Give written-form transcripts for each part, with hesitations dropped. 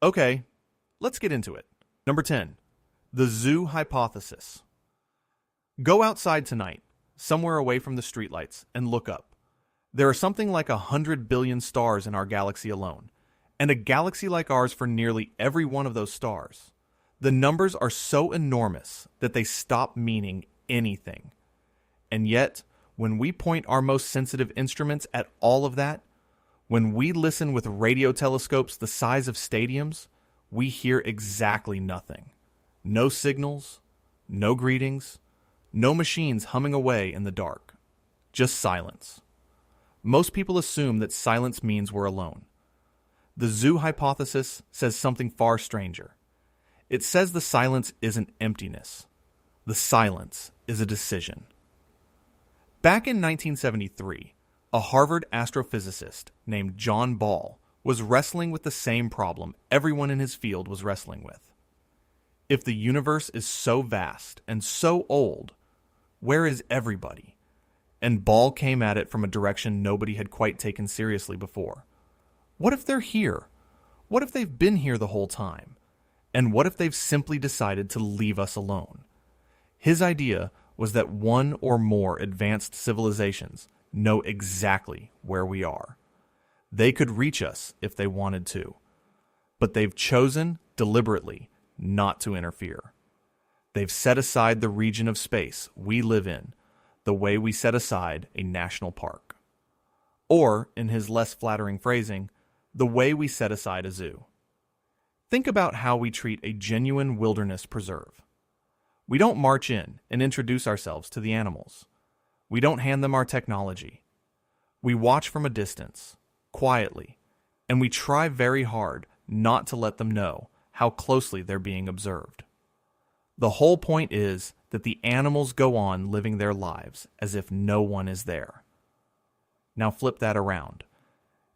Okay, let's get into it. Number 10, the zoo hypothesis. Go outside tonight, somewhere away from the streetlights, and look up. There are something like 100 billion stars in our galaxy alone, and a galaxy like ours for nearly every one of those stars. The numbers are so enormous that they stop meaning anything. And yet, when we point our most sensitive instruments at all of that, when we listen with radio telescopes the size of stadiums, we hear exactly nothing. No signals, no greetings, no machines humming away in the dark. Just silence. Most people assume that silence means we're alone. The zoo hypothesis says something far stranger. It says the silence isn't emptiness. The silence is a decision. Back in 1973, a Harvard astrophysicist named John Ball was wrestling with the same problem everyone in his field was wrestling with. If the universe is so vast and so old, where is everybody? And Ball came at it from a direction nobody had quite taken seriously before. What if they're here? What if they've been here the whole time? And what if they've simply decided to leave us alone? His idea was that one or more advanced civilizations know exactly where we are. They could reach us if they wanted to, but they've chosen deliberately not to interfere. They've set aside the region of space we live in, the way we set aside a national park. Or, in his less flattering phrasing, the way we set aside a zoo. Think about how we treat a genuine wilderness preserve. We don't march in and introduce ourselves to the animals. We don't hand them our technology. We watch from a distance, quietly, and we try very hard not to let them know how closely they're being observed. The whole point is that the animals go on living their lives as if no one is there. Now flip that around.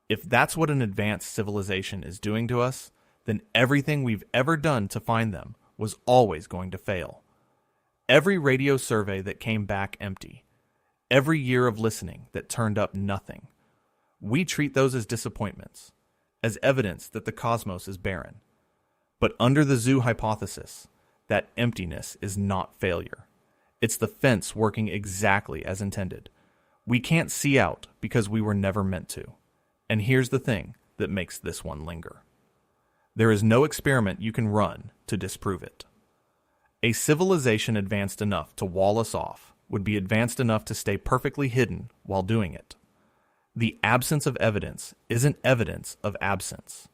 If that's what an advanced civilization is doing to us, then everything we've ever done to find them was always going to fail. Every radio survey that came back empty, every year of listening that turned up nothing, we treat those as disappointments, as evidence that the cosmos is barren. But under the zoo hypothesis, that emptiness is not failure. It's the fence working exactly as intended. We can't see out because we were never meant to. And here's the thing that makes this one linger. There is no experiment you can run to disprove it. A civilization advanced enough to wall us off would be advanced enough to stay perfectly hidden while doing it. The absence of evidence isn't evidence of absence.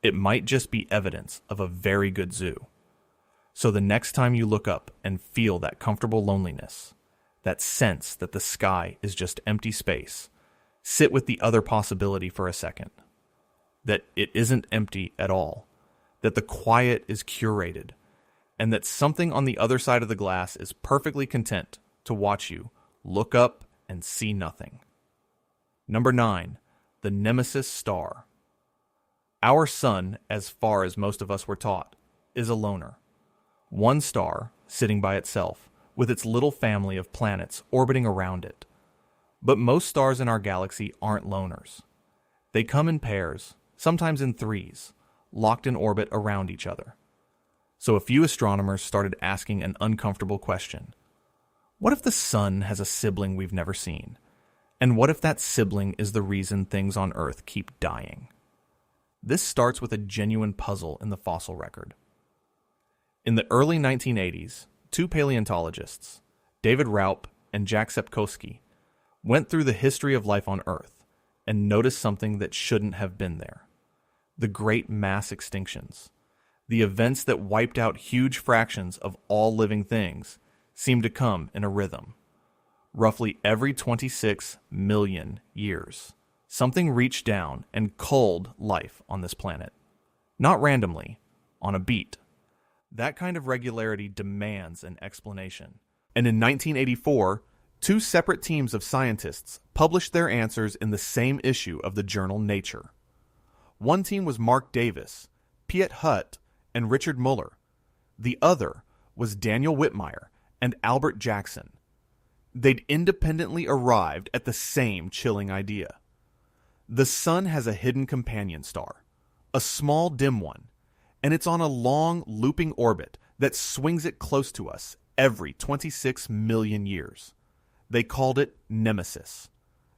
It might just be evidence of a very good zoo. So the next time you look up and feel that comfortable loneliness, that sense that the sky is just empty space, sit with the other possibility for a second. That it isn't empty at all, that the quiet is curated, and that something on the other side of the glass is perfectly content to watch you look up and see nothing. Number 9, the Nemesis Star. Our sun, as far as most of us were taught, is a loner. One star, sitting by itself, with its little family of planets orbiting around it. But most stars in our galaxy aren't loners. They come in pairs, sometimes in threes, locked in orbit around each other. So a few astronomers started asking an uncomfortable question. What if the sun has a sibling we've never seen? And what if that sibling is the reason things on Earth keep dying? This starts with a genuine puzzle in the fossil record. In the early 1980s, two paleontologists, David Raup and Jack Sepkoski, went through the history of life on Earth and noticed something that shouldn't have been there. The great mass extinctions, the events that wiped out huge fractions of all living things, seemed to come in a rhythm. Roughly every 26 million years, something reached down and culled life on this planet. Not randomly, on a beat. That kind of regularity demands an explanation. And in 1984, two separate teams of scientists published their answers in the same issue of the journal Nature. One team was Mark Davis, Piet Hutt, and Richard Muller. The other was Daniel Whitmire and Albert Jackson. They'd independently arrived at the same chilling idea. The sun has a hidden companion star, a small dim one, and it's on a long, looping orbit that swings it close to us every 26 million years. They called it Nemesis,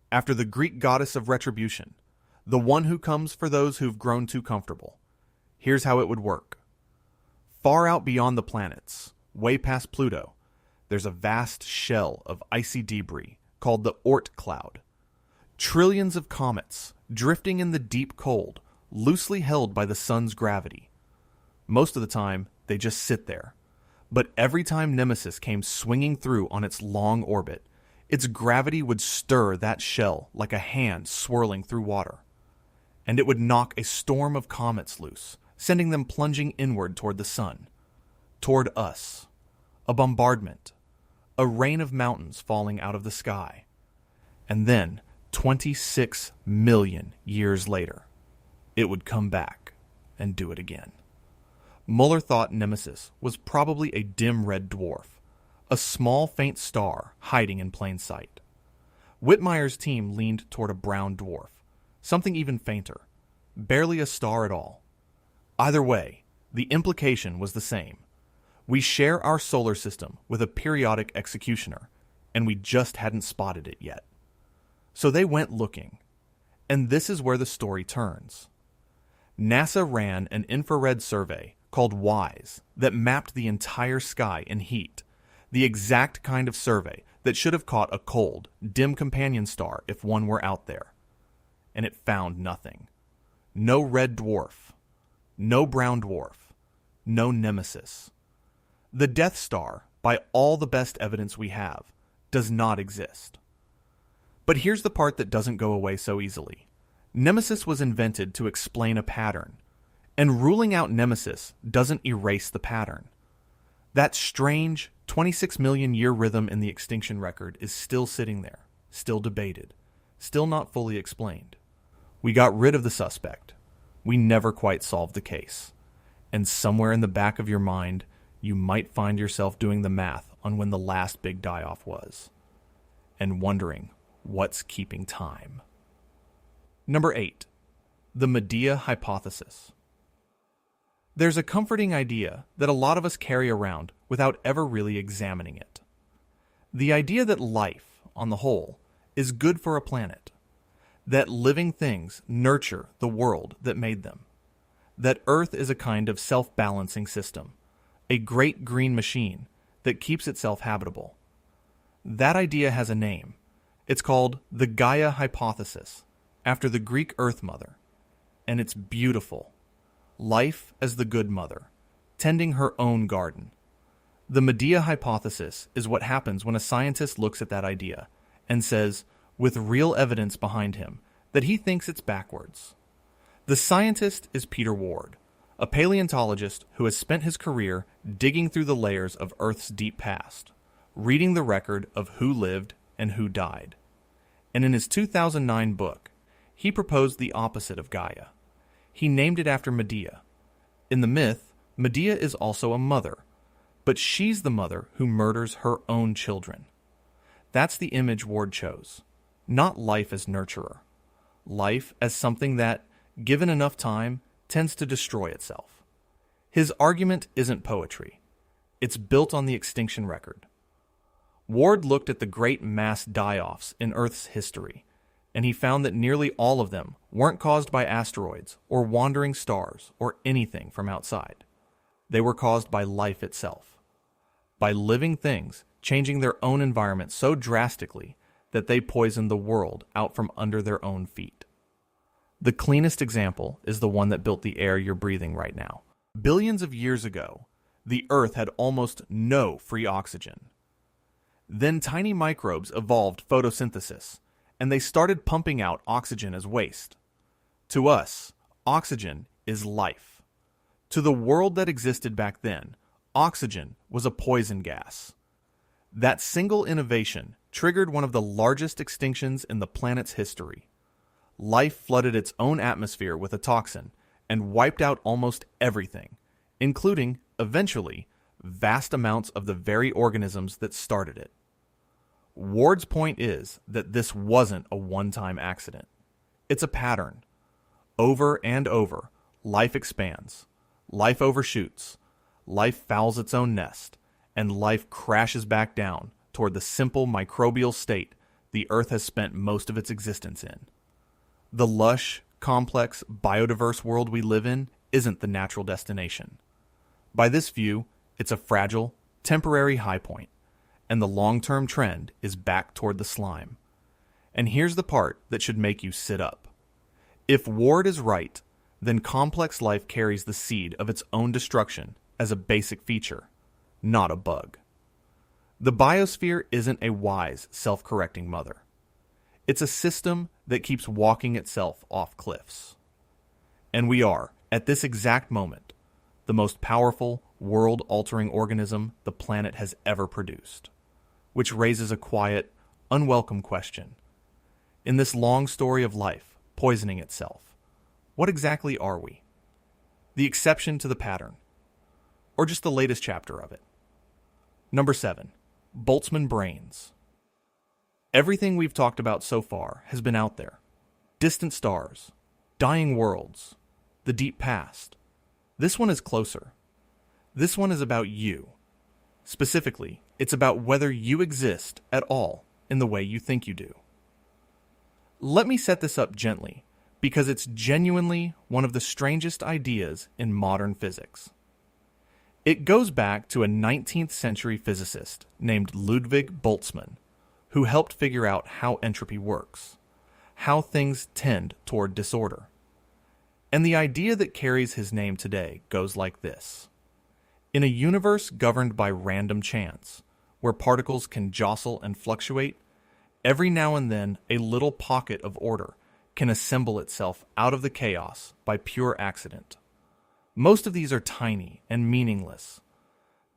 after the Greek goddess of retribution, the one who comes for those who've grown too comfortable. Here's how it would work. Far out beyond the planets, way past Pluto, there's a vast shell of icy debris called the Oort cloud. Trillions of comets drifting in the deep cold, loosely held by the sun's gravity. Most of the time, they just sit there. But every time Nemesis came swinging through on its long orbit, its gravity would stir that shell like a hand swirling through water. And it would knock a storm of comets loose, sending them plunging inward toward the sun, toward us. A bombardment, a rain of mountains falling out of the sky. And then, 26 million years later, it would come back and do it again. Muller thought Nemesis was probably a dim red dwarf, a small faint star hiding in plain sight. Whitmire's team leaned toward a brown dwarf, something even fainter, barely a star at all. Either way, the implication was the same. We share our solar system with a periodic executioner, and we just hadn't spotted it yet. So they went looking, and this is where the story turns. NASA ran an infrared survey called WISE that mapped the entire sky in heat, the exact kind of survey that should have caught a cold, dim companion star if one were out there. And it found nothing. No red dwarf, no brown dwarf, no Nemesis. The Death Star, by all the best evidence we have, does not exist. But here's the part that doesn't go away so easily. Nemesis was invented to explain a pattern, and ruling out Nemesis doesn't erase the pattern. That strange 26 million year rhythm in the extinction record is still sitting there, still debated, still not fully explained. We got rid of the suspect. We never quite solved the case. And somewhere in the back of your mind, you might find yourself doing the math on when the last big die-off was, and wondering what's keeping time. Number 8. The Medea Hypothesis. There's a comforting idea that a lot of us carry around without ever really examining it. The idea that life, on the whole, is good for a planet. That living things nurture the world that made them. That Earth is a kind of self-balancing system, a great green machine that keeps itself habitable. That idea has a name. It's called the Gaia Hypothesis, after the Greek Earth Mother. And it's beautiful. Life as the good mother, tending her own garden. The Medea Hypothesis is what happens when a scientist looks at that idea and says, with real evidence behind him, that he thinks it's backwards. The scientist is Peter Ward, a paleontologist who has spent his career digging through the layers of Earth's deep past, reading the record of who lived and who died. And in his 2009 book, he proposed the opposite of Gaia. He named it after Medea. In the myth, Medea is also a mother, but she's the mother who murders her own children. That's the image Ward chose. Not life as nurturer. Life as something that, given enough time, tends to destroy itself. His argument isn't poetry. It's built on the extinction record. Ward looked at the great mass die-offs in Earth's history, and he found that nearly all of them weren't caused by asteroids or wandering stars or anything from outside. They were caused by life itself, by living things changing their own environment so drastically that they poisoned the world out from under their own feet. The cleanest example is the one that built the air you're breathing right now. Billions of years ago, the Earth had almost no free oxygen. Then tiny microbes evolved photosynthesis, and they started pumping out oxygen as waste. To us, oxygen is life. To the world that existed back then, oxygen was a poison gas. That single innovation triggered one of the largest extinctions in the planet's history. Life flooded its own atmosphere with a toxin and wiped out almost everything, including, eventually, vast amounts of the very organisms that started it. Ward's point is that this wasn't a one-time accident. It's a pattern. Over and over, life expands. life overshoots, life fouls its own nest, and life crashes back down toward the simple microbial state the Earth has spent most of its existence in. The lush, complex, biodiverse world we live in isn't the natural destination. By this view, it's a fragile, temporary high point, and the long-term trend is back toward the slime. And here's the part that should make you sit up. If Ward is right, then complex life carries the seed of its own destruction as a basic feature, not a bug. The biosphere isn't a wise, self-correcting mother. It's a system that keeps walking itself off cliffs. And we are, at this exact moment, the most powerful, world-altering organism the planet has ever produced, which raises a quiet, unwelcome question. In this long story of life poisoning itself, what exactly are we? The exception to the pattern, or just the latest chapter of it? Number 7. Boltzmann Brains. Everything we've talked about so far has been out there. Distant stars, dying worlds, the deep past. This one is closer. This one is about you. Specifically, it's about whether you exist at all in the way you think you do. Let me set this up gently, because it's genuinely one of the strangest ideas in modern physics. It goes back to a 19th century physicist named Ludwig Boltzmann, who helped figure out how entropy works, how things tend toward disorder. And the idea that carries his name today goes like this. In a universe governed by random chance, where particles can jostle and fluctuate, every now and then a little pocket of order can assemble itself out of the chaos by pure accident. Most of these are tiny and meaningless,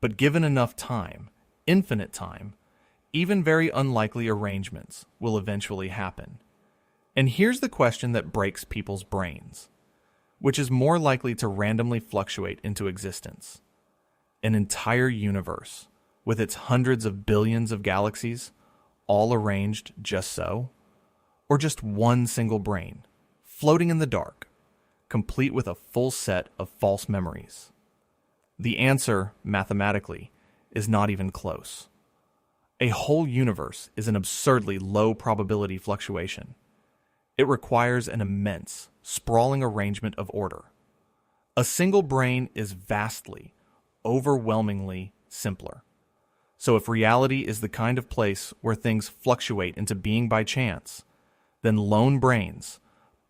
but given enough time, infinite time, even very unlikely arrangements will eventually happen. And here's the question that breaks people's brains. Which is more likely to randomly fluctuate into existence? An entire universe, with its hundreds of billions of galaxies, all arranged just so? Or just one single brain, floating in the dark, complete with a full set of false memories? The answer, mathematically, is not even close. A whole universe is an absurdly low probability fluctuation. It requires an immense, sprawling arrangement of order. A single brain is vastly, overwhelmingly simpler. So if reality is the kind of place where things fluctuate into being by chance, then lone brains,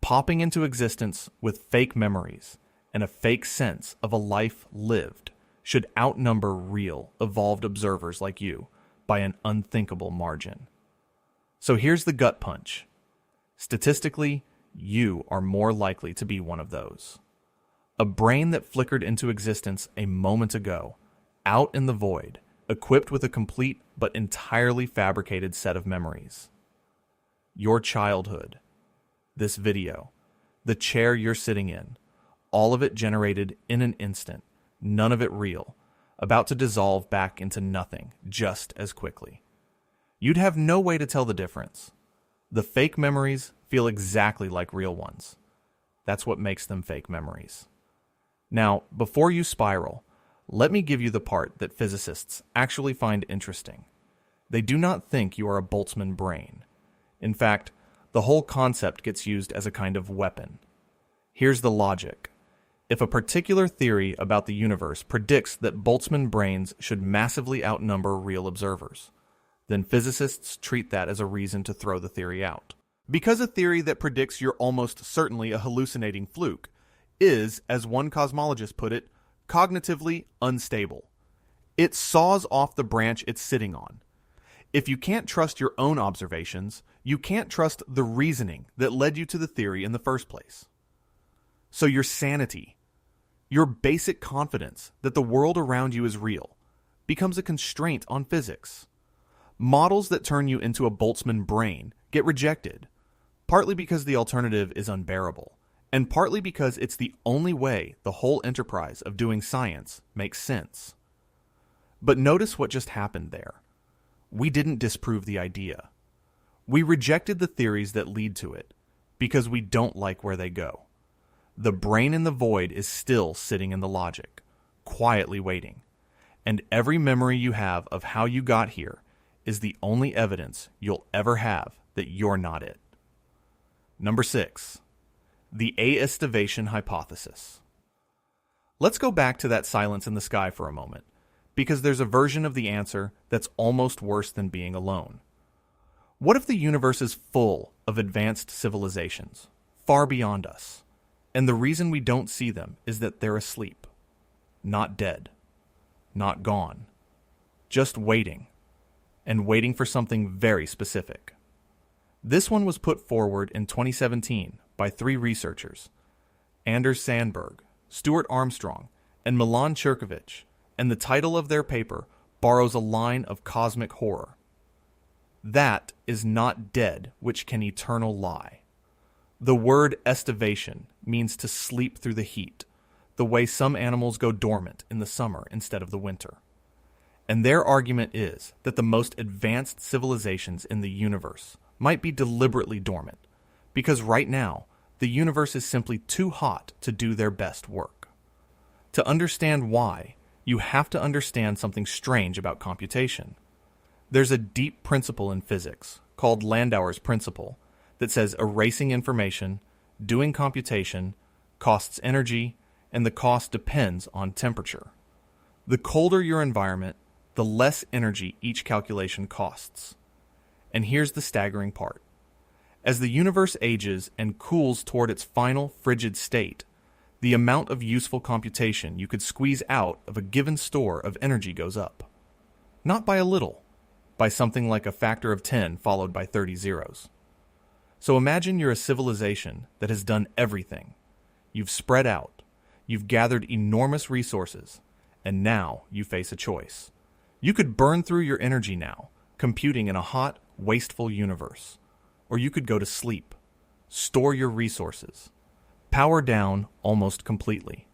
popping into existence with fake memories and a fake sense of a life lived, should outnumber real, evolved observers like you by an unthinkable margin. So here's the gut punch. Statistically, you are more likely to be one of those. A brain that flickered into existence a moment ago, out in the void, equipped with a complete but entirely fabricated set of memories. Your childhood, this video, the chair you're sitting in, all of it generated in an instant, none of it real, about to dissolve back into nothing just as quickly. You'd have no way to tell the difference. The fake memories feel exactly like real ones. That's what makes them fake memories. Now, before you spiral, let me give you the part that physicists actually find interesting. They do not think you are a Boltzmann brain. In fact, the whole concept gets used as a kind of weapon. Here's the logic. If a particular theory about the universe predicts that Boltzmann brains should massively outnumber real observers, then physicists treat that as a reason to throw the theory out. Because a theory that predicts you're almost certainly a hallucinating fluke is, as one cosmologist put it, cognitively unstable. It saws off the branch it's sitting on. If you can't trust your own observations, you can't trust the reasoning that led you to the theory in the first place. So your sanity, your basic confidence that the world around you is real, becomes a constraint on physics. Models that turn you into a Boltzmann brain get rejected, partly because the alternative is unbearable, and partly because it's the only way the whole enterprise of doing science makes sense. But notice what just happened there. We didn't disprove the idea. We rejected the theories that lead to it, because we don't like where they go. The brain in the void is still sitting in the logic, quietly waiting. And every memory you have of how you got here is the only evidence you'll ever have that you're not it. Number 6. The Aestivation Hypothesis. Let's go back to that silence in the sky for a moment, because there's a version of the answer that's almost worse than being alone. What if the universe is full of advanced civilizations, far beyond us, and the reason we don't see them is that they're asleep, not dead, not gone, just waiting, and waiting for something very specific? This one was put forward in 2017 by 3 researchers, Anders Sandberg, Stuart Armstrong, and Milan Cherkovich, and the title of their paper borrows a line of cosmic horror. That is not dead which can eternal lie. The word estivation means to sleep through the heat, the way some animals go dormant in the summer instead of the winter. And their argument is that the most advanced civilizations in the universe might be deliberately dormant, because right now, the universe is simply too hot to do their best work. To understand why, you have to understand something strange about computation. There's a deep principle in physics, called Landauer's principle, that says erasing information, doing computation, costs energy, and the cost depends on temperature. The colder your environment, the less energy each calculation costs. And here's the staggering part. As the universe ages and cools toward its final frigid state, the amount of useful computation you could squeeze out of a given store of energy goes up. Not by a little, by something like a factor of 10 followed by 30 zeros. So imagine you're a civilization that has done everything. You've spread out, you've gathered enormous resources, and now you face a choice. You could burn through your energy now, computing in a hot, wasteful universe. Or you could go to sleep, store your resources, power down almost completely,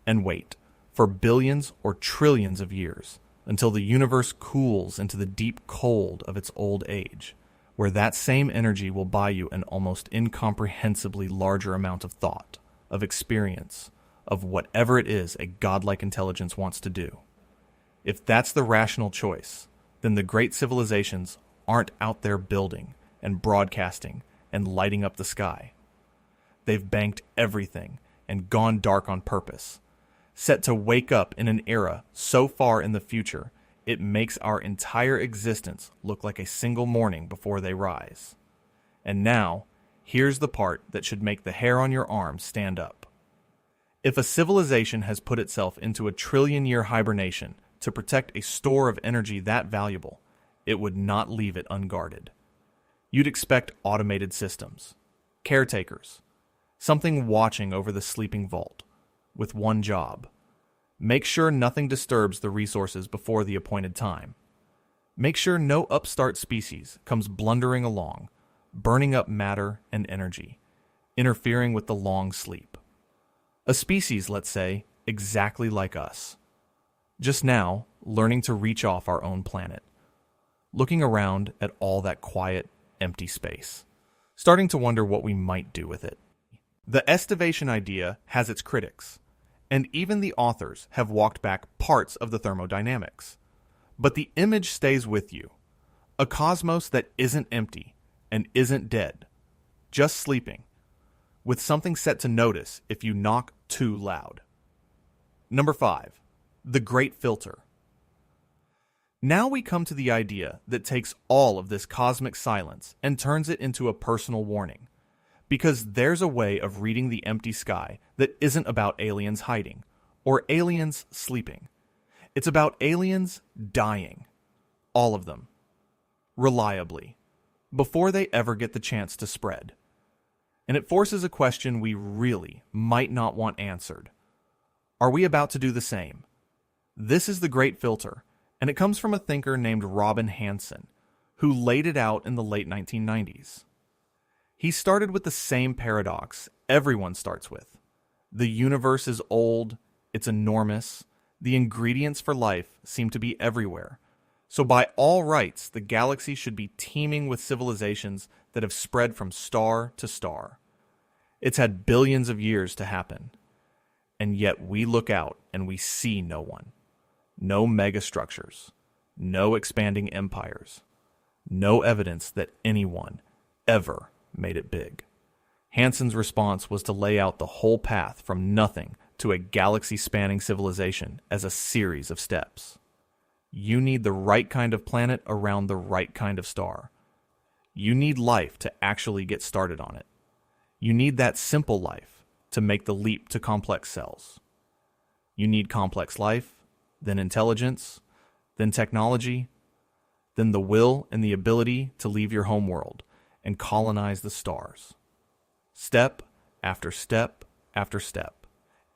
and wait for billions or trillions of years until the universe cools into the deep cold of its old age, where that same energy will buy you an almost incomprehensibly larger amount of thought, of experience, of whatever it is a godlike intelligence wants to do. If that's the rational choice, then the great civilizations aren't out there building and broadcasting and lighting up the sky. They've banked everything and gone dark on purpose, set to wake up in an era so far in the future it makes our entire existence look like a single morning before they rise. And now, here's the part that should make the hair on your arm stand up. If a civilization has put itself into a trillion-year hibernation to protect a store of energy that valuable, it would not leave it unguarded. You'd expect automated systems, caretakers, something watching over the sleeping vault, with one job. Make sure nothing disturbs the resources before the appointed time. Make sure no upstart species comes blundering along, burning up matter and energy, interfering with the long sleep. A species, let's say, exactly like us. Just now, learning to reach off our own planet. Looking around at all that quiet, empty space, starting to wonder what we might do with it. The Aestivation idea has its critics, and even the authors have walked back parts of the thermodynamics. But the image stays with you. A cosmos that isn't empty and isn't dead, just sleeping, with something set to notice if you knock too loud. Number 5. The Great Filter. Now we come to the idea that takes all of this cosmic silence and turns it into a personal warning. Because there's a way of reading the empty sky that isn't about aliens hiding or aliens sleeping. It's about aliens dying. All of them. Reliably. Before they ever get the chance to spread. And it forces a question we really might not want answered. Are we about to do the same? This is the Great Filter, and it comes from a thinker named Robin Hanson, who laid it out in the late 1990s. He started with the same paradox everyone starts with. The universe is old, it's enormous, the ingredients for life seem to be everywhere. So by all rights, the galaxy should be teeming with civilizations that have spread from star to star. It's had billions of years to happen. And yet we look out and we see no one. No megastructures. No expanding empires. No evidence that anyone ever made it big. Hansen's response was to lay out the whole path from nothing to a galaxy-spanning civilization as a series of steps. You need the right kind of planet around the right kind of star. You need life to actually get started on it. You need that simple life to make the leap to complex cells. You need complex life, then intelligence, then technology, then the will and the ability to leave your home world and colonize the stars. Step after step after step.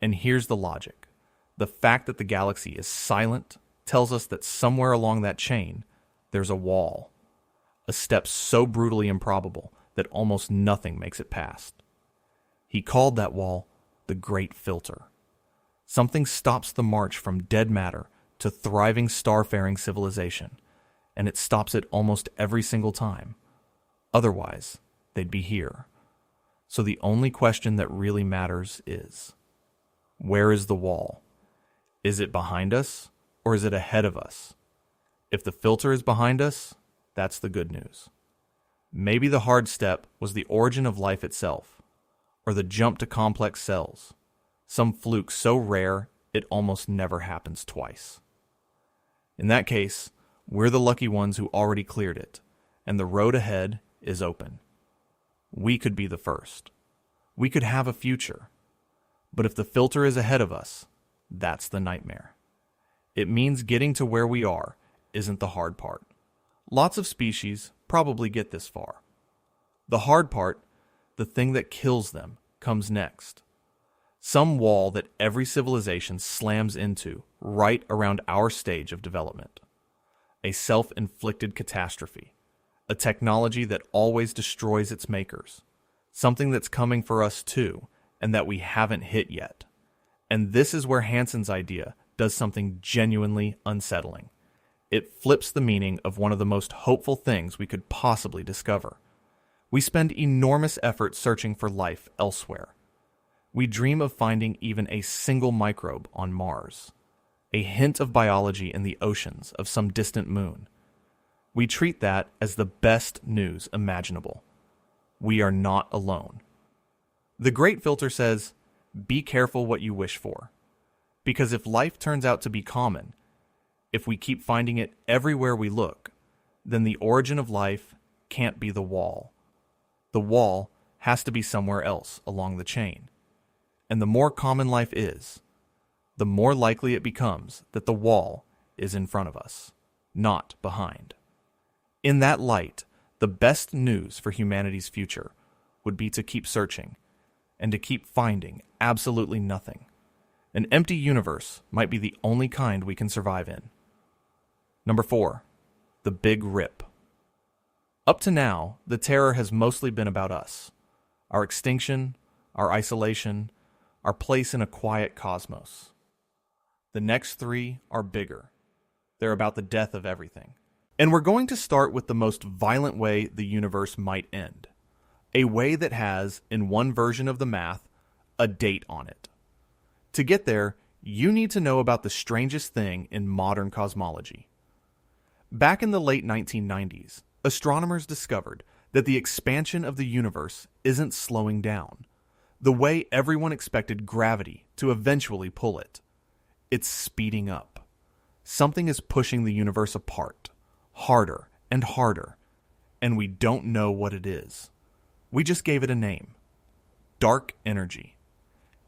And here's the logic. The fact that the galaxy is silent tells us that somewhere along that chain, there's a wall. A step so brutally improbable that almost nothing makes it past. He called that wall the Great Filter. Something stops the march from dead matter to thriving starfaring civilization, and it stops it almost every single time. Otherwise, they'd be here. So the only question that really matters is, where is the wall? Is it behind us, or is it ahead of us? If the filter is behind us, that's the good news. Maybe the hard step was the origin of life itself, or the jump to complex cells, some fluke so rare it almost never happens twice. In that case, we're the lucky ones who already cleared it, and the road ahead is open. We could be the first. We could have a future. But if the filter is ahead of us, that's the nightmare. It means getting to where we are isn't the hard part. Lots of species probably get this far. The hard part, the thing that kills them, comes next. Some wall that every civilization slams into right around our stage of development. A self-inflicted catastrophe. A technology that always destroys its makers. Something that's coming for us too, and that we haven't hit yet. And this is where Hansen's idea does something genuinely unsettling. It flips the meaning of one of the most hopeful things we could possibly discover. We spend enormous effort searching for life elsewhere. We dream of finding even a single microbe on Mars, a hint of biology in the oceans of some distant moon. We treat that as the best news imaginable. We are not alone. The Great Filter says, be careful what you wish for. Because if life turns out to be common, if we keep finding it everywhere we look, then the origin of life can't be the wall. The wall has to be somewhere else along the chain. And the more common life is, the more likely it becomes that the wall is in front of us, not behind. In that light, the best news for humanity's future would be to keep searching, and to keep finding absolutely nothing. An empty universe might be the only kind we can survive in. Number 4, the Big Rip. Up to now, the terror has mostly been about us. Our extinction, our isolation, our place in a quiet cosmos. The next 3 are bigger. They're about the death of everything. And we're going to start with the most violent way the universe might end. A way that has, in one version of the math, a date on it. To get there, you need to know about the strangest thing in modern cosmology. Back in the late 1990s, astronomers discovered that the expansion of the universe isn't slowing down, the way everyone expected gravity to eventually pull it. It's speeding up. Something is pushing the universe apart, harder and harder, and we don't know what it is. We just gave it a name. Dark energy.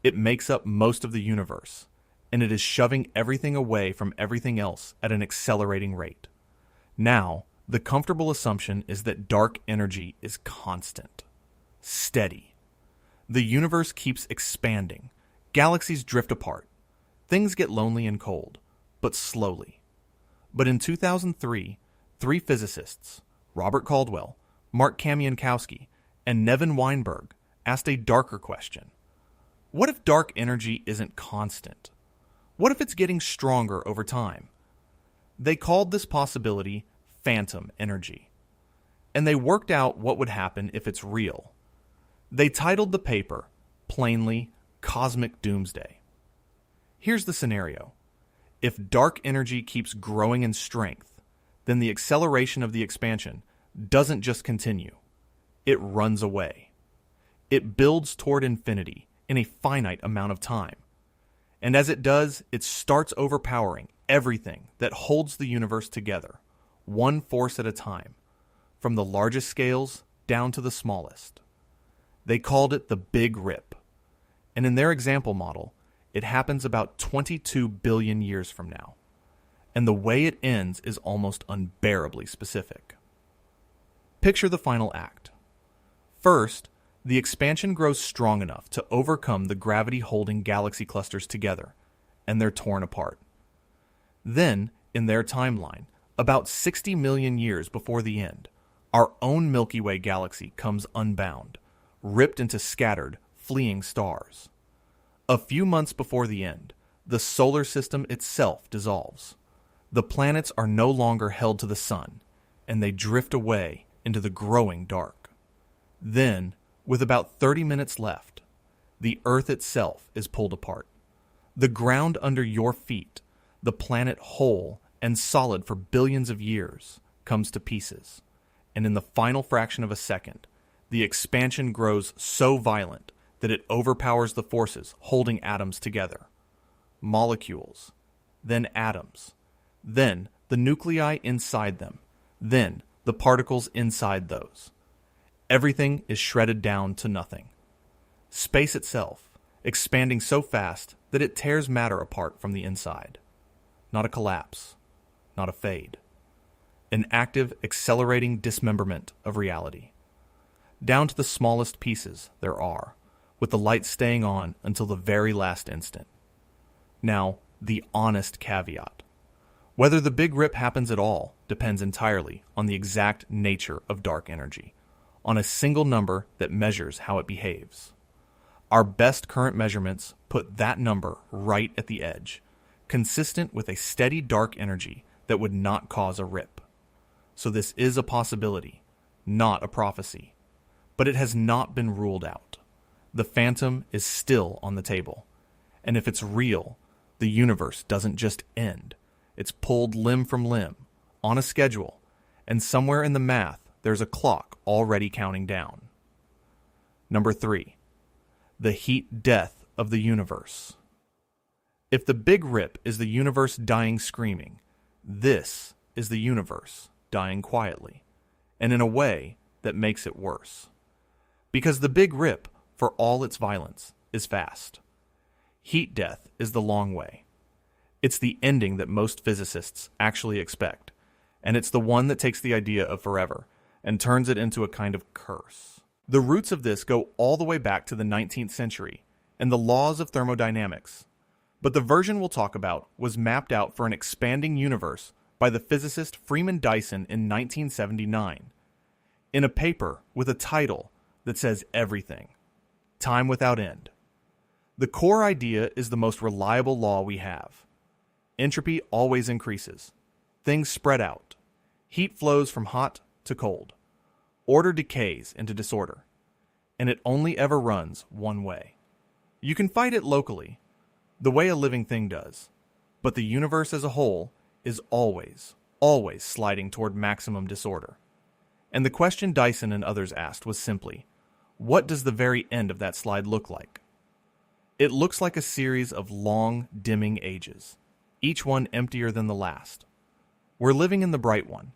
It makes up most of the universe, and it is shoving everything away from everything else at an accelerating rate. Now, the comfortable assumption is that dark energy is constant, steady. The universe keeps expanding. Galaxies drift apart. Things get lonely and cold, but slowly. But in 2003, 3 physicists, Robert Caldwell, Mark Kamiankowski, and Nevin Weinberg, asked a darker question. What if dark energy isn't constant? What if it's getting stronger over time? They called this possibility phantom energy. And they worked out what would happen if it's real. They titled the paper, plainly cosmic doomsday. Here's the scenario. If dark energy keeps growing in strength, then the acceleration of the expansion doesn't just continue. It runs away. It builds toward infinity in a finite amount of time. And as it does, it starts overpowering everything that holds the universe together, one force at a time, from the largest scales down to the smallest. They called it the Big Rip. And in their example model, it happens about 22 billion years from now. And the way it ends is almost unbearably specific. Picture the final act. First, the expansion grows strong enough to overcome the gravity holding galaxy clusters together, and they're torn apart. Then, in their timeline, about 60 million years before the end, our own Milky Way galaxy comes unbound, ripped into scattered, fleeing stars. A few months before the end, the solar system itself dissolves. The planets are no longer held to the sun, and they drift away into the growing dark. Then, with about 30 minutes left, the Earth itself is pulled apart. The ground under your feet, the planet whole and solid for billions of years, comes to pieces. And in the final fraction of a second, the expansion grows so violent that it overpowers the forces holding atoms together. Molecules, then atoms, then the nuclei inside them, then the particles inside those. Everything is shredded down to nothing. Space itself, expanding so fast that it tears matter apart from the inside. Not a collapse, not a fade. An active, accelerating dismemberment of reality. Down to the smallest pieces there are, with the light staying on until the very last instant. Now, the honest caveat. Whether the Big Rip happens at all depends entirely on the exact nature of dark energy, on a single number that measures how it behaves. Our best current measurements put that number right at the edge, consistent with a steady dark energy that would not cause a rip. So this is a possibility, not a prophecy. But it has not been ruled out. The phantom is still on the table. And if it's real, the universe doesn't just end. It's pulled limb from limb, on a schedule, and somewhere in the math there's a clock already counting down. Number 3. The heat death of the universe. If the Big Rip is the universe dying screaming, this is the universe dying quietly, and in a way that makes it worse. Because the Big Rip, for all its violence, is fast. Heat death is the long way. It's the ending that most physicists actually expect, and it's the one that takes the idea of forever and turns it into a kind of curse. The roots of this go all the way back to the 19th century and the laws of thermodynamics. But the version we'll talk about was mapped out for an expanding universe by the physicist Freeman Dyson in 1979, in a paper with a title that says everything: Time Without End. The core idea is the most reliable law we have. Entropy always increases. Things spread out. Heat flows from hot to cold. Order decays into disorder. And it only ever runs one way. You can fight it locally, the way a living thing does, but the universe as a whole is always sliding toward maximum disorder. And the question Dyson and others asked was simply, what does the very end of that slide look like? It looks like a series of long, dimming ages, each one emptier than the last. We're living in the bright one.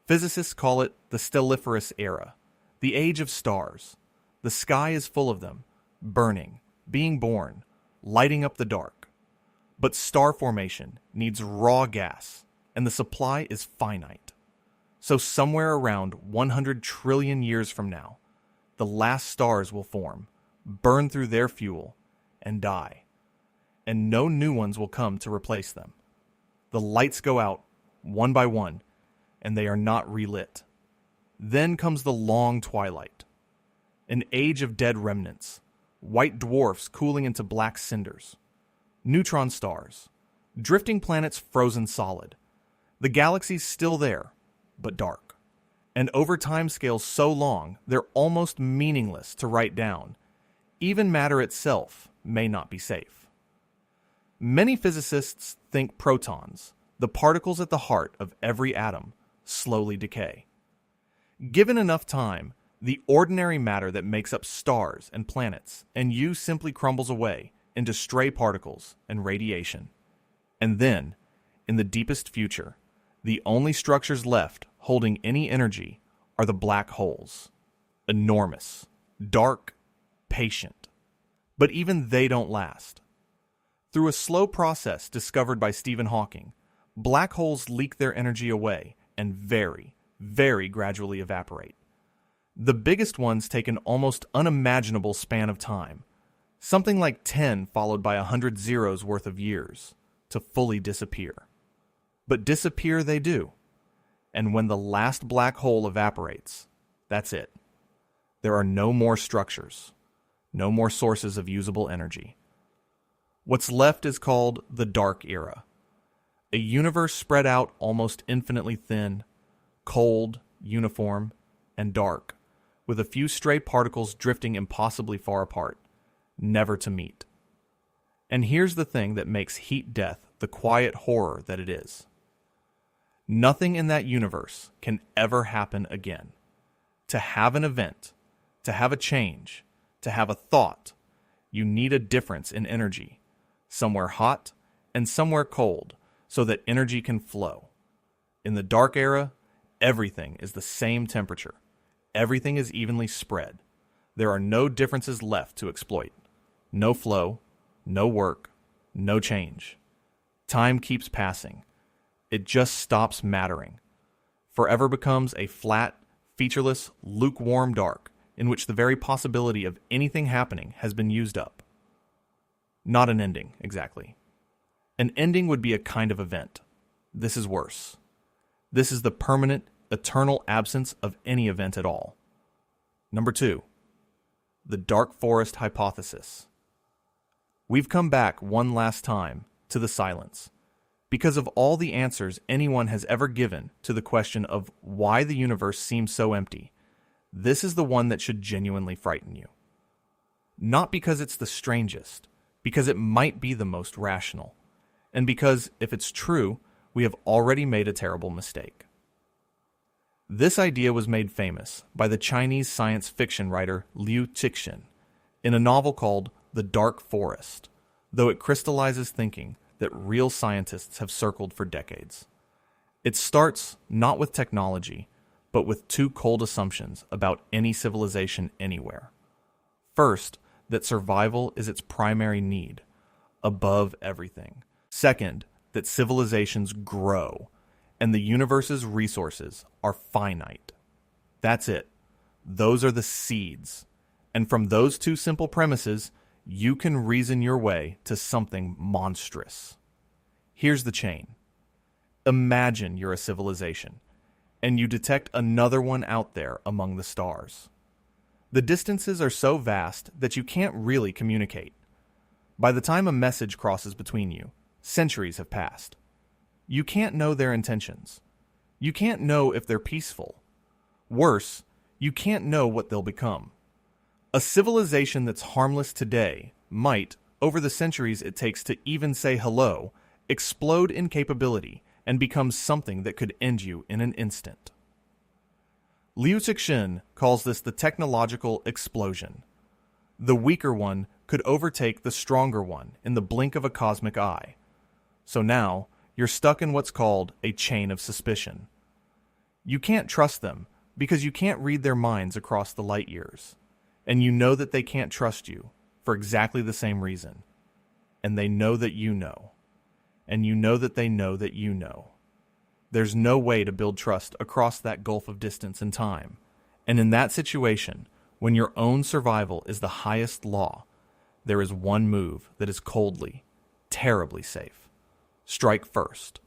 Physicists call it the stelliferous era, the age of stars. The sky is full of them, burning, being born, lighting up the dark. But star formation needs raw gas, and the supply is finite. So somewhere around 100 trillion years from now, the last stars will form, burn through their fuel, and die. And no new ones will come to replace them. The lights go out, one by one, and they are not relit. Then comes the long twilight, an age of dead remnants, white dwarfs cooling into black cinders, neutron stars, drifting planets frozen solid. The galaxy's still there, but dark. And over timescales so long, they're almost meaningless to write down, Even matter itself may not be safe. Many physicists think protons, the particles at the heart of every atom, slowly decay. Given enough time, the ordinary matter that makes up stars and planets and you simply crumbles away into stray particles and radiation. And then, in the deepest future, the only structures left holding any energy are the black holes. Enormous, dark, patient. But even they don't last. Through a slow process discovered by Stephen Hawking, black holes leak their energy away and very, very gradually evaporate. The biggest ones take an almost unimaginable span of time, something like 10 followed by 100 zeros worth of years, to fully disappear. But disappear they do. And when the last black hole evaporates, that's it. There are no more structures, no more sources of usable energy. What's left is called the dark era, a universe spread out almost infinitely thin, cold, uniform, and dark, with a few stray particles drifting impossibly far apart, never to meet. And here's the thing that makes heat death the quiet horror that it is. Nothing in that universe can ever happen again. To have an event, to have a change, to have a thought, you need a difference in energy, somewhere hot and somewhere cold, so that energy can flow. In the dark era, everything is the same temperature. Everything is evenly spread. There are no differences left to exploit. No flow, no work, no change. Time keeps passing. It just stops mattering. Forever becomes a flat, featureless, lukewarm dark in which the very possibility of anything happening has been used up. Not an ending, exactly. An ending would be a kind of event. This is worse. This is the permanent, eternal absence of any event at all. Number 2, the dark forest hypothesis. We've come back one last time to the silence, because of all the answers anyone has ever given to the question of why the universe seems so empty. This is the one that should genuinely frighten you. Not because it's the strangest, because it might be the most rational, and because, if it's true, we have already made a terrible mistake. This idea was made famous by the Chinese science fiction writer Liu Cixin in a novel called The Dark Forest, though it crystallizes thinking that real scientists have circled for decades. It starts not with technology, but with two cold assumptions about any civilization anywhere. First, that survival is its primary need, above everything. Second, that civilizations grow, and the universe's resources are finite. That's it. Those are the seeds. And from those two simple premises, you can reason your way to something monstrous. Here's the chain. Imagine you're a civilization, and you detect another one out there among the stars. The distances are so vast that you can't really communicate. By the time a message crosses between you, centuries have passed. You can't know their intentions. You can't know if they're peaceful. Worse, you can't know what they'll become. A civilization that's harmless today might, over the centuries it takes to even say hello, explode in capability and become something that could end you in an instant. Liu Cixin calls this the technological explosion. The weaker one could overtake the stronger one in the blink of a cosmic eye. So now, you're stuck in what's called a chain of suspicion. You can't trust them because you can't read their minds across the light years. And you know that they can't trust you for exactly the same reason. And they know that you know. And you know that they know that you know. There's no way to build trust across that gulf of distance and time. And in that situation, when your own survival is the highest law, there is one move that is coldly, terribly safe. Strike first.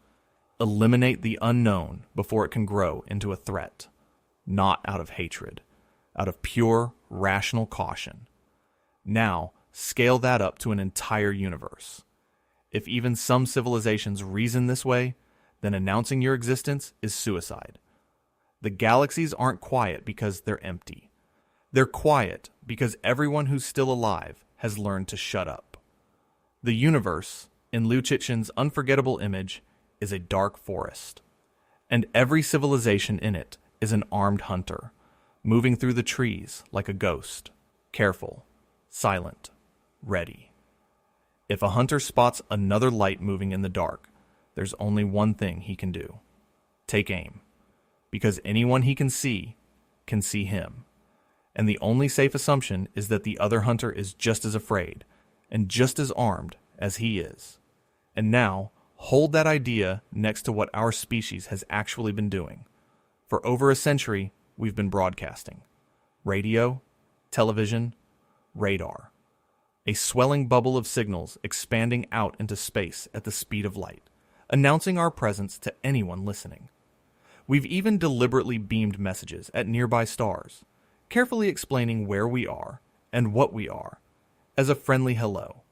Eliminate the unknown before it can grow into a threat. Not out of hatred. Out of pure, rational caution. Now, scale that up to an entire universe. If even some civilizations reason this way, then announcing your existence is suicide. The galaxies aren't quiet because they're empty. They're quiet because everyone who's still alive has learned to shut up. The universe, in Luchichen's unforgettable image, is a dark forest, and every civilization in it is an armed hunter, moving through the trees like a ghost, careful, silent, ready. If a hunter spots another light moving in the dark, there's only one thing he can do. Take aim, because anyone he can see him. And the only safe assumption is that the other hunter is just as afraid and just as armed as he is. And now, hold that idea next to what our species has actually been doing. For over a century, we've been broadcasting. Radio, television, radar. A swelling bubble of signals expanding out into space at the speed of light, announcing our presence to anyone listening. We've even deliberately beamed messages at nearby stars, carefully explaining where we are and what we are, as a friendly hello.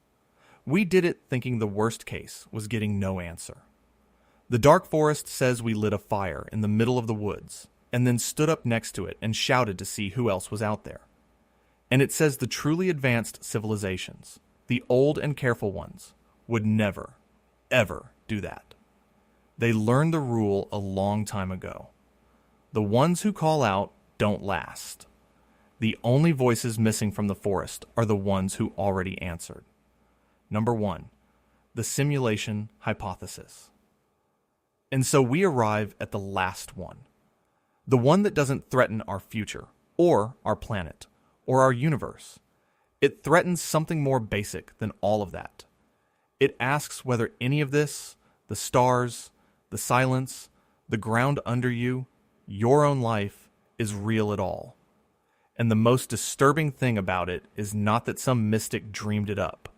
We did it thinking the worst case was getting no answer. The dark forest says we lit a fire in the middle of the woods and then stood up next to it and shouted to see who else was out there. And it says the truly advanced civilizations, the old and careful ones, would never, ever do that. They learned the rule a long time ago. The ones who call out don't last. The only voices missing from the forest are the ones who already answered. Number 1, the simulation hypothesis. And so we arrive at the last one. The one that doesn't threaten our future, or our planet, or our universe. It threatens something more basic than all of that. It asks whether any of this, the stars, the silence, the ground under you, your own life, is real at all. And the most disturbing thing about it is not that some mystic dreamed it up.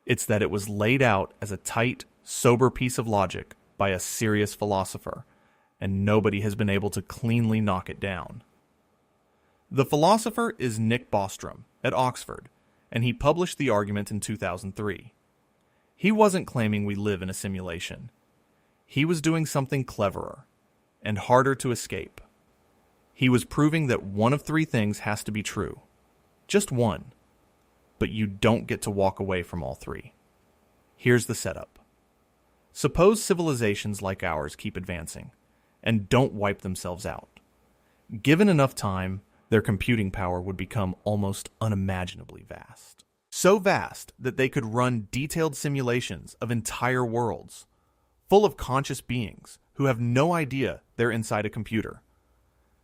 It's that it was laid out as a tight, sober piece of logic by a serious philosopher, and nobody has been able to cleanly knock it down. The philosopher is Nick Bostrom at Oxford, and he published the argument in 2003. He wasn't claiming we live in a simulation. He was doing something cleverer and harder to escape. He was proving that one of three things has to be true. Just one. But you don't get to walk away from all three. Here's the setup. Suppose civilizations like ours keep advancing and don't wipe themselves out. Given enough time, their computing power would become almost unimaginably vast. So vast that they could run detailed simulations of entire worlds, full of conscious beings who have no idea they're inside a computer.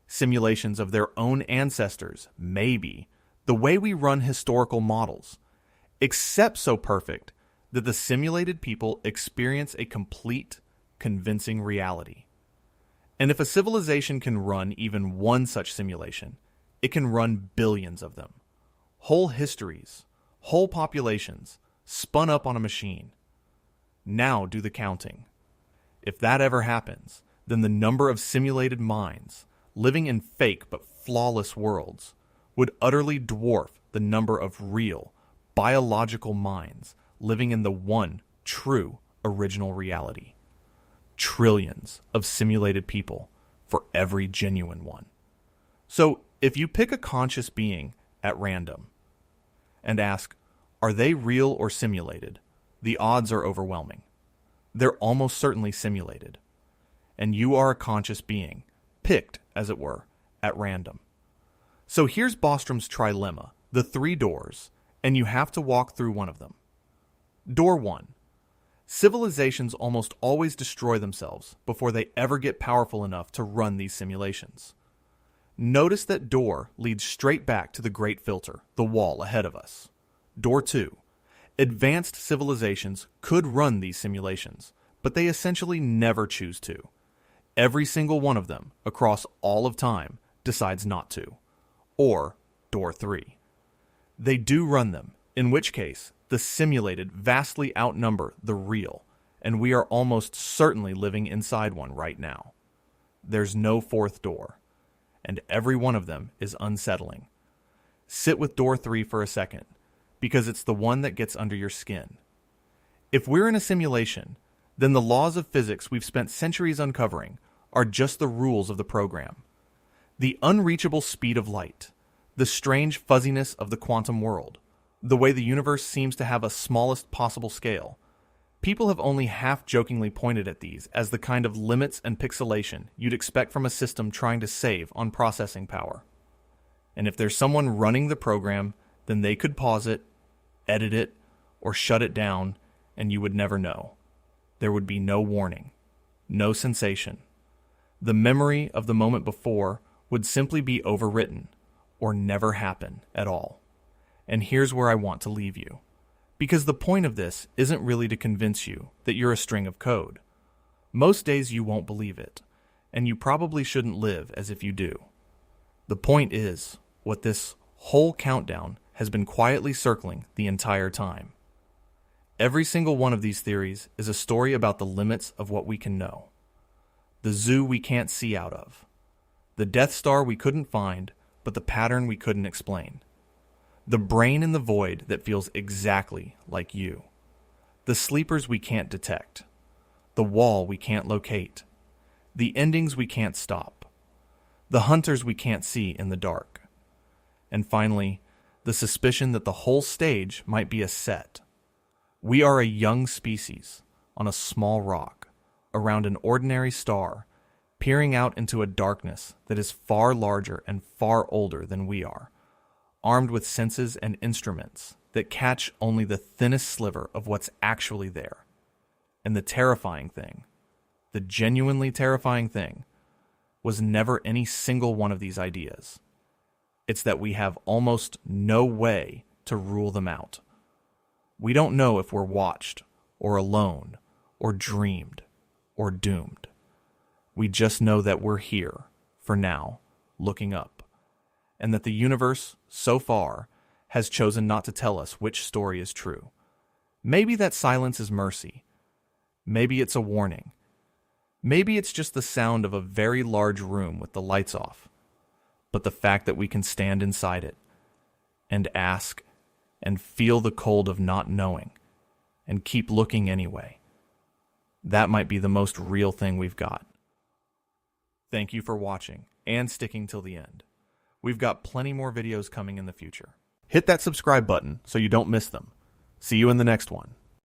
Simulations of their own ancestors, maybe, the way we run historical models, except so perfect that the simulated people experience a complete, convincing reality. And if a civilization can run even one such simulation, it can run billions of them. Whole histories, whole populations, spun up on a machine. Now do the counting. If that ever happens, then the number of simulated minds, living in fake but flawless worlds, would utterly dwarf the number of real, biological minds living in the one true original reality. Trillions of simulated people for every genuine one. So, if you pick a conscious being at random and ask, are they real or simulated? The odds are overwhelming. They're almost certainly simulated. And you are a conscious being, picked, as it were, at random. So here's Bostrom's trilemma, the three doors, and you have to walk through one of them. Door 1. Civilizations almost always destroy themselves before they ever get powerful enough to run these simulations. Notice that door leads straight back to the Great Filter, the wall ahead of us. Door 2. Advanced civilizations could run these simulations, but they essentially never choose to. Every single one of them, across all of time, decides not to. Or Door 3. They do run them, in which case, the simulated vastly outnumber the real, and we are almost certainly living inside one right now. There's no fourth door, and every one of them is unsettling. Sit with Door 3 for a second, because it's the one that gets under your skin. If we're in a simulation, then the laws of physics we've spent centuries uncovering are just the rules of the program. The unreachable speed of light, The strange fuzziness of the quantum world. The way the universe seems to have a smallest possible scale. People have only half-jokingly pointed at these as the kind of limits and pixelation you'd expect from a system trying to save on processing power. And if there's someone running the program, then they could pause it, edit it, or shut it down, and you would never know. There would be no warning, no sensation. The memory of the moment before would simply be overwritten, or never happen at all. And here's where I want to leave you. Because the point of this isn't really to convince you that you're a string of code. Most days you won't believe it, and you probably shouldn't live as if you do. The point is, what this whole countdown has been quietly circling the entire time. Every single one of these theories is a story about the limits of what we can know. The zoo we can't see out of. The Death Star we couldn't find, but the pattern we couldn't explain. The brain in the void that feels exactly like you. The sleepers we can't detect. The wall we can't locate. The endings we can't stop. The hunters we can't see in the dark. And finally, the suspicion that the whole stage might be a set. We are a young species on a small rock around an ordinary star, peering out into a darkness that is far larger and far older than we are, armed with senses and instruments that catch only the thinnest sliver of what's actually there. And the terrifying thing, the genuinely terrifying thing, was never any single one of these ideas. It's that we have almost no way to rule them out. We don't know if we're watched, or alone, or dreamed, or doomed. We just know that we're here, for now, looking up, and that the universe, so far, has chosen not to tell us which story is true. Maybe that silence is mercy. Maybe it's a warning. Maybe it's just the sound of a very large room with the lights off. But the fact that we can stand inside it, and ask, and feel the cold of not knowing, and keep looking anyway, that might be the most real thing we've got. Thank you for watching and sticking till the end. We've got plenty more videos coming in the future. Hit that subscribe button so you don't miss them. See you in the next one.